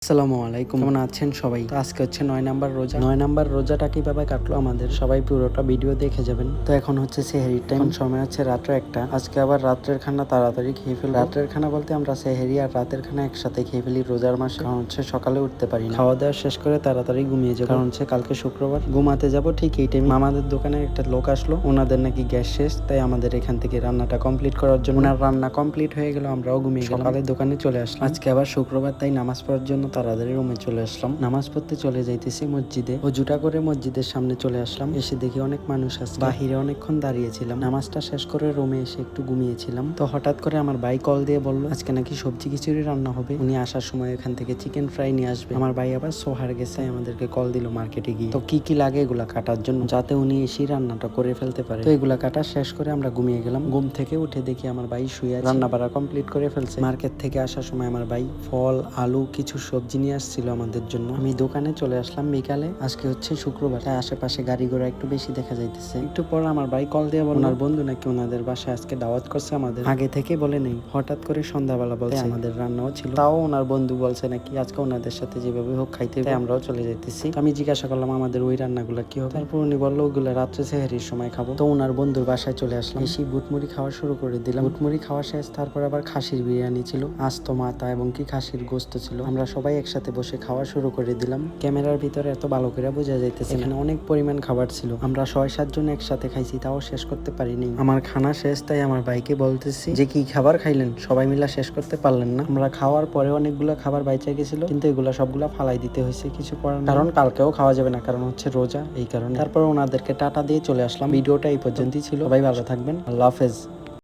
আসসালামু আলাইকুম, কেমন আছেন সবাই? তো আজকে হচ্ছে 9 নাম্বার রোজা। 9 নাম্বার রোজাটা কিভাবে কাটলো আমাদের সবাই পুরোটা ভিডিও দেখে যাবেন। তো এখন হচ্ছে সেহরির টাইম, সময় হচ্ছে রাত্রে 1টা। আজকে আবার রাত্রের খানা তাড়াতাড়ি খেয়ে ফেলবো। রাত্রের খানা বলতে আমরা সেহরি আর রাতের খানা একসাথে খেয়ে ফেলি রোজার মাসে, কারণ হচ্ছে সকালে উঠতে পারি না। খাওয়া দাওয়া শেষ করে তাড়াতাড়ি ঘুমিয়ে যাবো, কারণ হচ্ছে কালকে শুক্রবার। ঘুমাতে যাব ঠিক এই টাইমে আমাদের দোকানে একটা লোক আসলো, ওনাদের নাকি গ্যাস শেষ, তাই আমাদের এখান থেকে রান্নাটা কমপ্লিট করার জন্য ওনার রান্না কমপ্লিট হয়ে গেল, আমরাও ঘুমিয়ে গেলাম। সকালে দোকানে চলে আসলাম। আজকে আবার শুক্রবার, তাই নামাজ পড়ার জন্য তাড়াতাড়ি রুমে চলে আসলাম। নামাজ পড়তে চলে যাইতেছি মসজিদে। অজুটা করে মসজিদের সামনে চলে আসলাম। এসে দেখি অনেক মানুষ আছে, বাহিরে অনেকক্ষণ দাঁড়িয়েছিলাম। নামাজটা শেষ করে রুমে এসে একটু ঘুমিয়েছিলাম। তো হঠাৎ করে আমার ভাই কল দিয়ে বলল আজকে নাকি সবজি খিচুড়ি রান্না হবে, উনি আসার সময় এখান থেকে চিকেন ফ্রাই নিয়ে আসবে। আমার ভাই আবার সোহার গেছে, আমাদেরকে কল দিল মার্কেটে গিয়ে। তো কি লাগে এগুলা কাটার জন্য, যাতে উনি এসে রান্নাটা করে ফেলতে পারে। তো এগুলা কাটা শেষ করে আমরা ঘুমিয়ে গেলাম। ঘুম থেকে উঠে দেখি আমার ভাই শুয়ে আছে, রান্না বাড়া কমপ্লিট করে ফেলছে। মার্কেট থেকে আসার সময় আমার ভাই ফল, আলু, কিছু সবজি নিয়ে আসছিল আমাদের জন্য। আমি দোকানে চলে আসলাম বিকালে। আজকে হচ্ছে শুক্রবার, তাই আশেপাশে গাড়ি ঘোড়া একটু বেশি দেখা যাইতেছে। একটু পর আমার ভাই কল দিয়ে বলল ওনার বন্ধু নাকি ওনাদের বাসায় আজকে দাওয়াত করছে। আমাদের আগে থেকে বলে নেই, হঠাৎ করে সন্ধ্যাবেলা বলছে। আমাদের রান্নাও ছিল, তাও ওনার বন্ধু বলছে নাকি আজকে ওনাদের সাথে যেভাবে হোক খাইতে, তাই আমরাও চলে যাইতেছি। আমি জিজ্ঞাসা করলাম আমাদের ওই রান্নাগুলো কি হবে, তারপর উনি বললো ওগুলো রাত্রে সেহরির সময় খাবো। তো ওনার বন্ধুর বাসায় চলে আসলাম, এসে বুটমুড়ি খাওয়া শুরু করে দিলাম। বুটমুড়ি খাওয়া শেষ, তারপর আবার খাসির বিরিয়ানি ছিল, আস্ত মাথা এবং কি খাসির গোস্ত ছিল। আমরা সবাই একসাথে বসে খাওয়া শুরু করে দিলাম। ক্যামেরার ভিতরে এত ভালো করে বোঝা যাইতেছে, এখানে অনেক পরিমাণ খাবার ছিল। আমরা 6-7 জন একসাথে খাইছি, তাও শেষ করতে পারিনি। আমার খানা শেষ, তাই আমার ভাইকে বলতেছি যে কি খাবার খাইলেন, সবাই মিলে শেষ করতে পারলেন না? আমরা খাওয়ার পরে অনেকগুলো খাবার বাইচা গেছিল, কিন্তু এগুলা সবগুলা ফালাই দিতে হয়েছে, কিছু করার কারণ কালকেও খাওয়া যাবে না, কারণ হচ্ছে রোজা, এই কারণে। তারপর ওনাদেরকে টাটা দিয়ে চলে আসলাম। ভিডিওটা এই পর্যন্তই ছিল, সবাই ভালো থাকবেন, আল্লাহ হাফেজ।